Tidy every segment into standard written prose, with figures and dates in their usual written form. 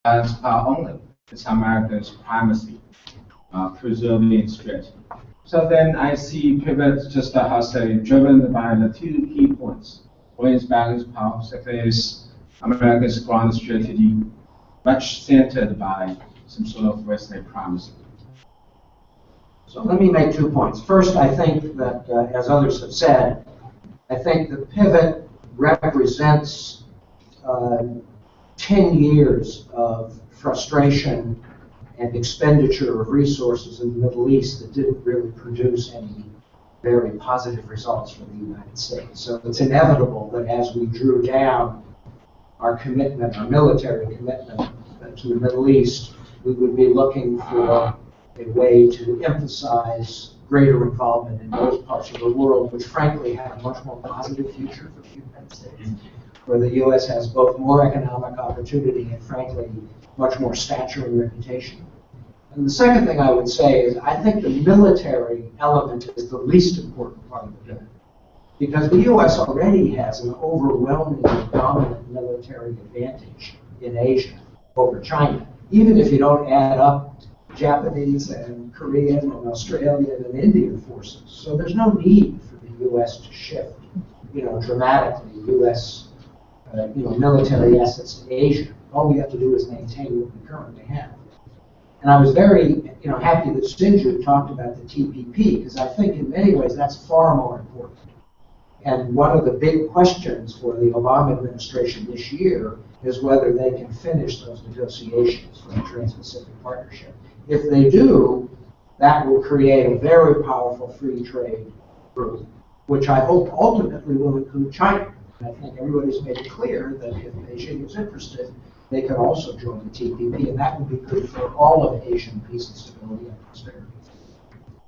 balance power only. It's America's primacy, preserving its strategy. So then I see pivot just how say driven by the two key points. One is balance power, second is America's grand strategy, much centered by some sort of Western primacy. So let me make 2 points. First, I think that, as others have said, I think the pivot represents 10 years of frustration and expenditure of resources in the Middle East that didn't really produce any very positive results for the United States. So it's inevitable that as we drew down our commitment, our military commitment to the Middle East, we would be looking for a way to emphasize greater involvement in those parts of the world, which frankly have a much more positive future for the United States, where the U.S. has both more economic opportunity and frankly much more stature and reputation. And the second thing I would say is I think the military element is the least important part of the pivot, because the U.S. already has an overwhelmingly dominant military advantage in Asia over China, even if you don't add up Japanese and Korean and Australian and Indian forces. So there's no need for the U.S. to shift, dramatically U.S. Military assets to Asia. All we have to do is maintain what we currently have. And I was very, happy that Sinju talked about the TPP, because I think in many ways that's far more important. And one of the big questions for the Obama administration this year is whether they can finish those negotiations for the Trans-Pacific Partnership. If they do, that will create a very powerful free trade group, which I hope ultimately will include China. And I think everybody's made it clear that if Beijing is interested, they could also join the TPP, and that would be good for all of Asian peace and stability and prosperity.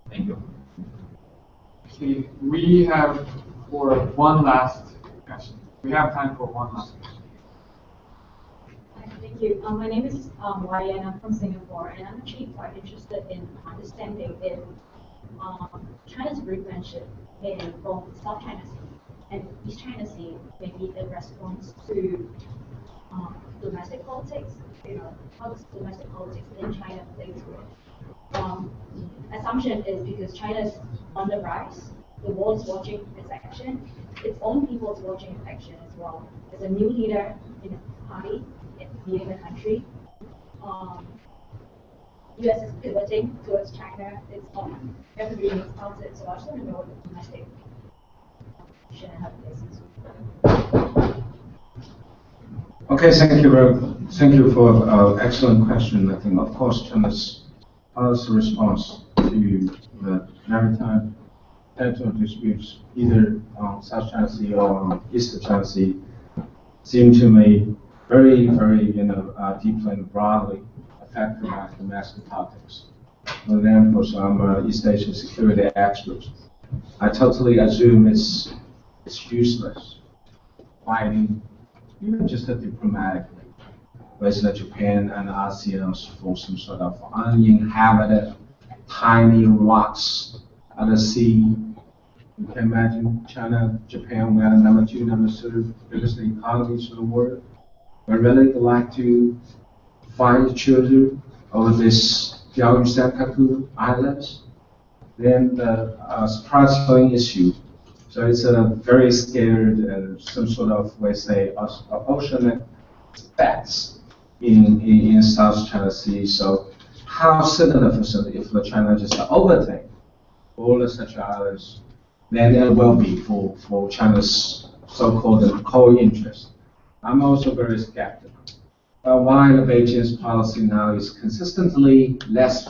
Thank you. Okay, we have for one last question. We have time for one last question. Thank you. My name is Wai, and I'm from Singapore, and I'm actually quite interested in understanding if China's relationship in both South China Sea and East China Sea may be a response to domestic politics. How does domestic politics in China plays with? Assumption is because China is on the rise, the world is watching its action, its own people is watching its action as well. There's a new leader in the party leading the country. U.S. is pivoting towards China. It's everybody needs politics, so I just want to know what the domestic should have places. Okay, thank you for excellent question. I think, of course, China's policy response to the maritime territorial disputes, either on South China Sea or on East China Sea, seem to me very, very, deeply and broadly affected by domestic politics. For example, some East Asian security experts, I totally assume it's useless fighting, even just diplomatically, with Japan and ASEAN for some sort of uninhabited, tiny rocks at the sea. You can imagine China, Japan, we are number 2, number 3 biggest economies in the world. But really like to find each other over this Diaoyu Senkaku Islands. Then the surprise killing issue. So it's a very scared, some sort of, let's say, oceanic threats in South China Sea. So how significant if China just overtake all of such islands, then it will be for China's so-called core interest. I'm also very skeptical. But why the Beijing's policy now is consistently less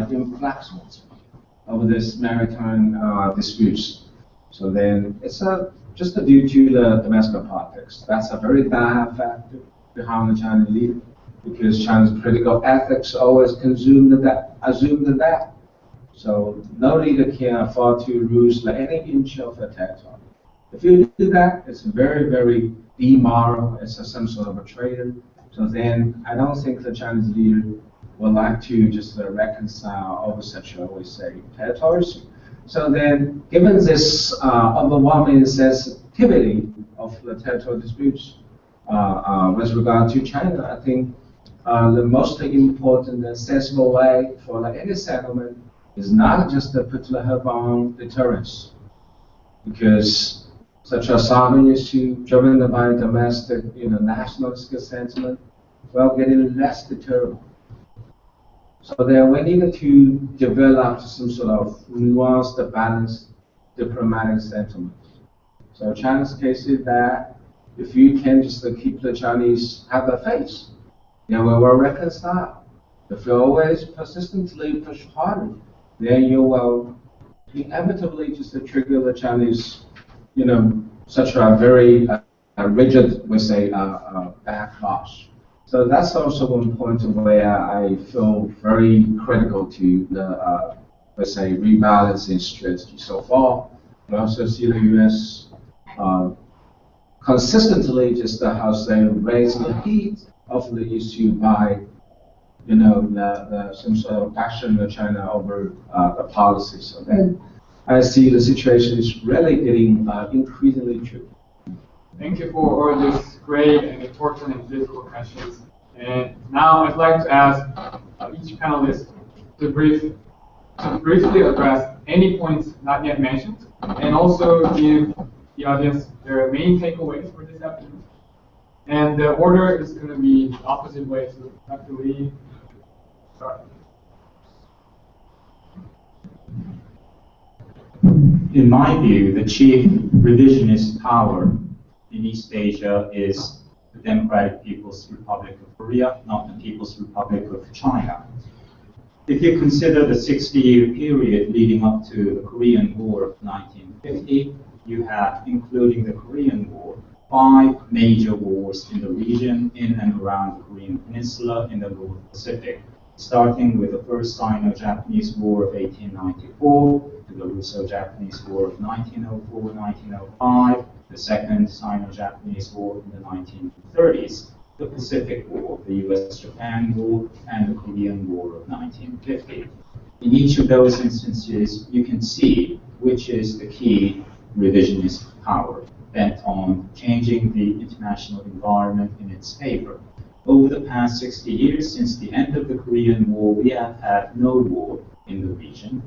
inflexible over this maritime disputes. So then it's just due to the domestic politics. That's a very bad factor behind the Chinese leader, because China's political ethics always assumed that. So no leader can afford to lose any inch of the territory. If you do that, it's very, very immoral. It's some sort of a traitor. So then I don't think the Chinese leader would like to just reconcile over such, always say, territories. So then, given this overwhelming sensitivity of the territorial disputes, with regard to China, I think the most important and sensible way for any settlement is not just to put the help on deterrence, because such a sovereign issue driven by domestic, nationalistic sentiment, well, getting less deterrent. So then we need to develop some sort of nuanced, balanced diplomatic sentiment. So China's case is that if you can just keep the Chinese have their face, then we will reconcile. If you always persistently push harder, then you will inevitably just trigger the Chinese, such a very rigid, we say, backlash. So that's also one point where I feel very critical to the, let's say, rebalancing strategy. So far, we also see the U.S. Consistently just raising the heat of the issue by, some sort of action in China over the policy. So then I see the situation is really getting increasingly tricky. Thank you for all these great and important and difficult questions. And now I'd like to ask each panelist to briefly address any points not yet mentioned, and also give the audience their main takeaways for this afternoon. And the order is going to be the opposite way, so Dr. Lee, start. In my view, the chief revisionist power in East Asia is the Democratic People's Republic of Korea, not the People's Republic of China. If you consider the 60-year period leading up to the Korean War of 1950, you have, including the Korean War, 5 major wars in the region in and around the Korean Peninsula in the North Pacific, starting with the First Sino-Japanese War of 1894, to the Russo-Japanese War of 1904-1905, the Second Sino-Japanese War in the 1930s, the Pacific War, the US-Japan War, and the Korean War of 1950. In each of those instances, you can see which is the key revisionist power bent on changing the international environment in its favor. Over the past 60 years, since the end of the Korean War, we have had no war in the region.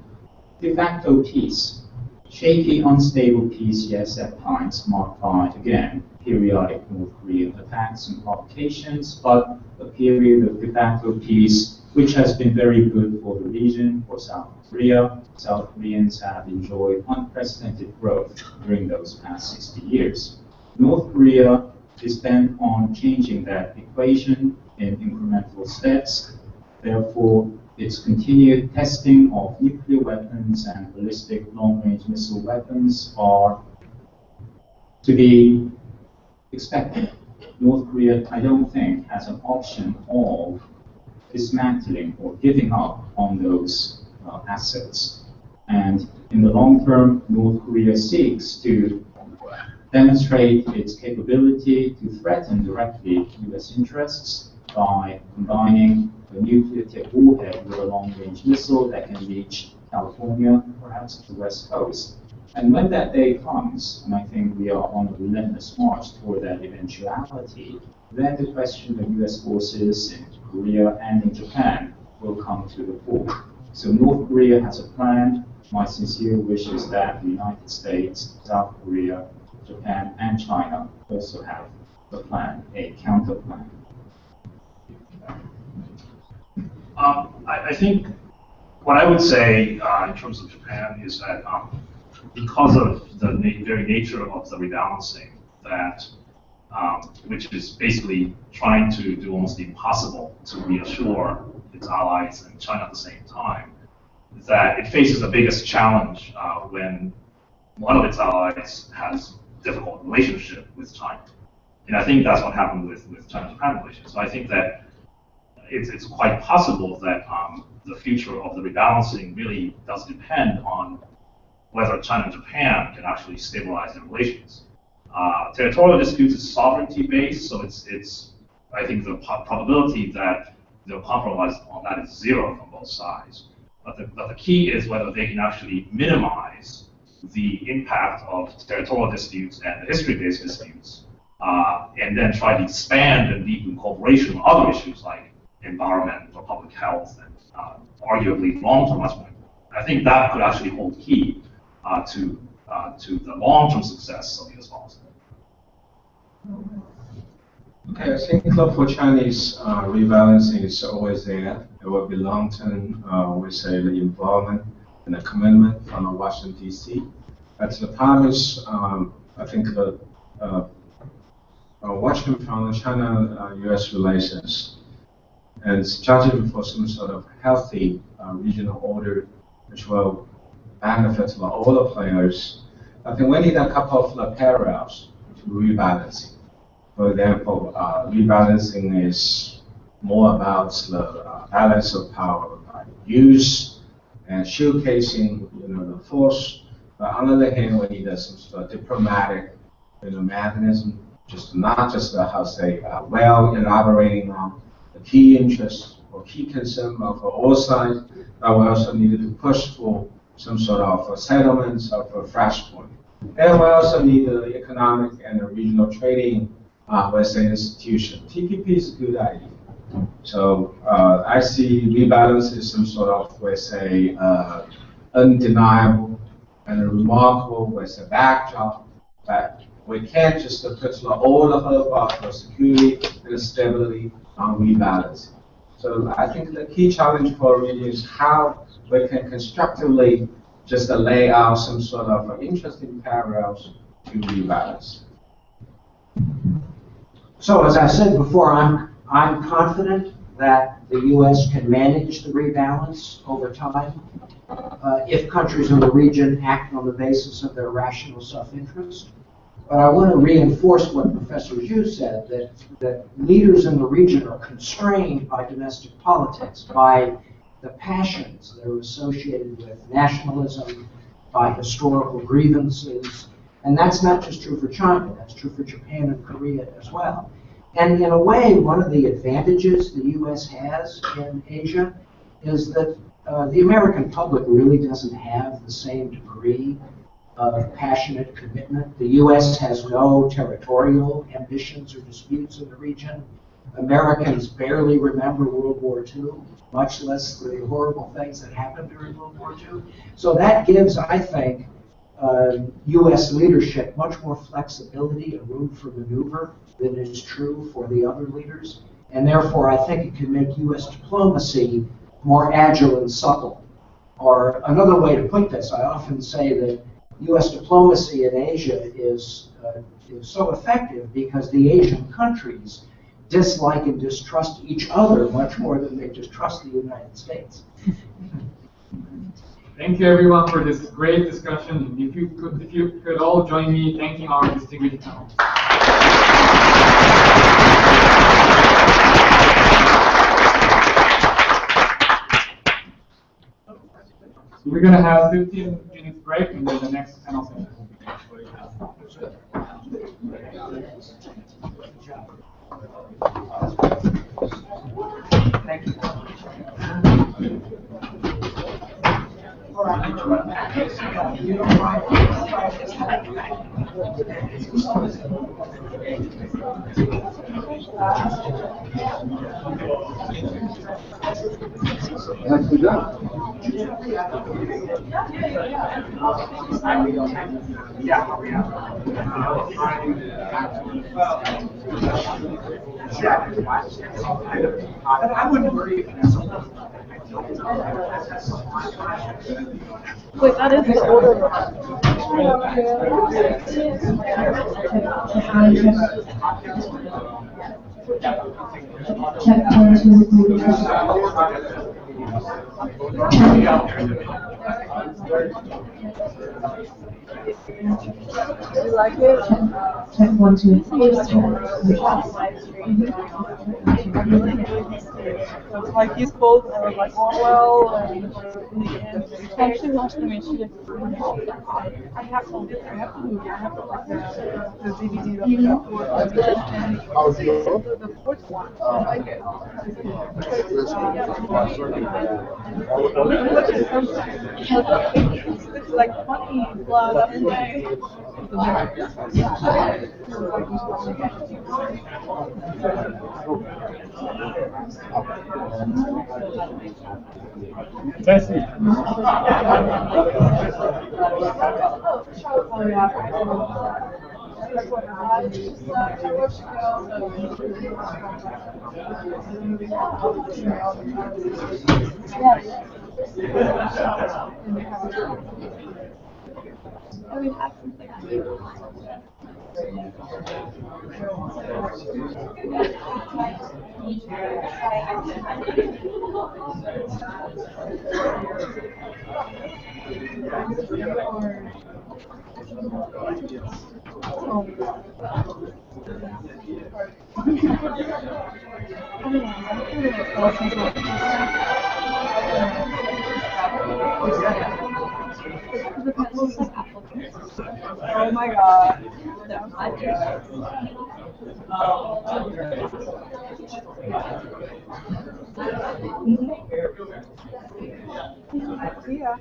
De facto peace. Shaky, unstable peace, yes, at times, marked by, again, periodic North Korean attacks and provocations, but a period of de facto peace which has been very good for the region, for South Korea. South Koreans have enjoyed unprecedented growth during those past 60 years. North Korea is bent on changing that equation in incremental steps. Therefore, its continued testing of nuclear weapons and ballistic long-range missile weapons are to be expected. North Korea, I don't think, has an option of dismantling or giving up on those assets. And in the long term, North Korea seeks to demonstrate its capability to threaten directly U.S. interests by combining a nuclear-tipped warhead with a long-range missile that can reach California, perhaps the West Coast. And when that day comes, and I think we are on a relentless march toward that eventuality, then the question of U.S. forces in Korea and in Japan will come to the fore. So North Korea has a plan. My sincere wish is that the United States, South Korea, Japan, and China also have a plan, a counter plan. I think what I would say in terms of Japan is that because of the very nature of the rebalancing, that which is basically trying to do almost the impossible to reassure its allies and China at the same time, that it faces the biggest challenge when one of its allies has difficult relationship with China. And I think that's what happened with China-Japan relations. So I think that it's quite possible that the future of the rebalancing really does depend on whether China and Japan can actually stabilize their relations. Territorial disputes is sovereignty-based, so it's I think the probability that they'll compromise on that is zero from both sides. But the key is whether they can actually minimize the impact of territorial disputes and history-based disputes and then try to expand and deepen cooperation on other issues like environment or public health, and arguably long-term much more. I think that could actually hold key to the long-term success of U.S. policy. Okay, I think for Chinese rebalancing is always there. It will be long-term, we say, the involvement and the commitment from Washington, D.C. But the problem is, I think watching from China-U.S. relations and judging for some sort of healthy regional order which will benefit all the players, I think we need a couple of parallels to rebalancing. For example, rebalancing is more about the balance of power, use and showcasing, the force. But on the other hand, we need some sort of diplomatic, mechanism, not just well elaborating on the key interests or key concern of all sides, but we also needed to push for some sort of settlements of a flashpoint. And we also need the economic and the regional trading institution. TPP is a good idea. So I see rebalance as some sort of, undeniable and remarkable backdrop that we can't just put all the hope of security and stability on rebalancing. So I think the key challenge for our region is how we can constructively just lay out some sort of interesting parallels to rebalance. So as I said before, I'm confident that the U.S. can manage the rebalance over time if countries in the region act on the basis of their rational self-interest. But I want to reinforce what Professor Zhu said, that leaders in the region are constrained by domestic politics, by the passions that are associated with nationalism, by historical grievances. And that's not just true for China, that's true for Japan and Korea as well. And in a way, one of the advantages the U.S. has in Asia is that the American public really doesn't have the same degree of passionate commitment. The U.S. has no territorial ambitions or disputes in the region. Americans barely remember World War II, much less the horrible things that happened during World War II. So that gives, I think, U.S. leadership much more flexibility and room for maneuver than is true for the other leaders. And therefore, I think it can make U.S. diplomacy more agile and supple. Or another way to put this, I often say that U.S. diplomacy in Asia is so effective because the Asian countries dislike and distrust each other much more than they distrust the United States. Thank you everyone for this great discussion. If you could all join me thanking our distinguished panel. So we're going to have 15 minutes break and then the next panel session. Thank you. I wouldn't worry if that's Wait, that is the older one. Check 1, 2, 3, 4. You like it? Check 1, 2, 3. So it's like he's called like Orwell and in the end. I actually watched the movie. I have to like the DVD that we got for and the fourth one. I like it. It's like 20 plus anyway. Oh my god. Yeah.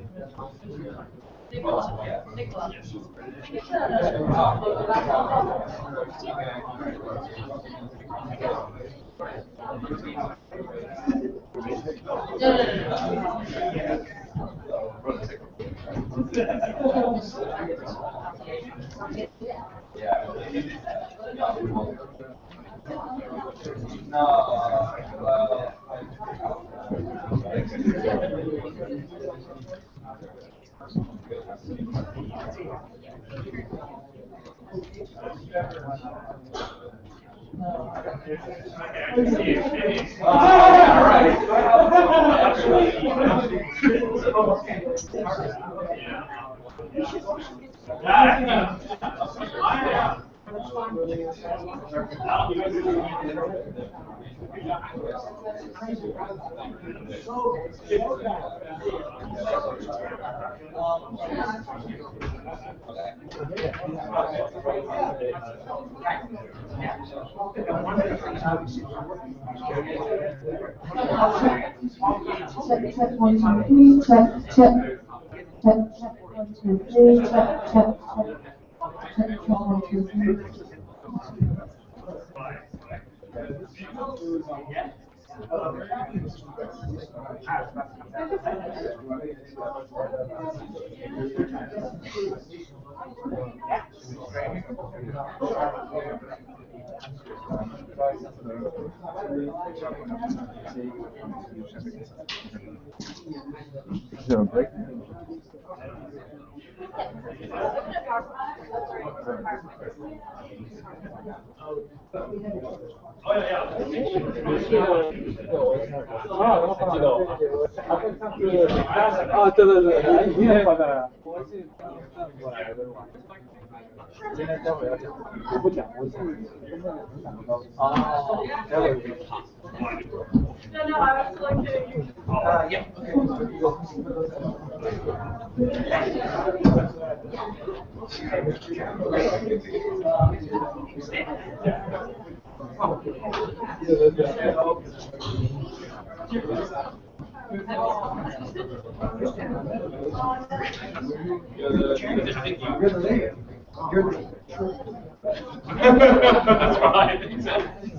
Check 1, 2, 3, check 1, 2, 3, check 1, 2, 3. That's right. Exactly.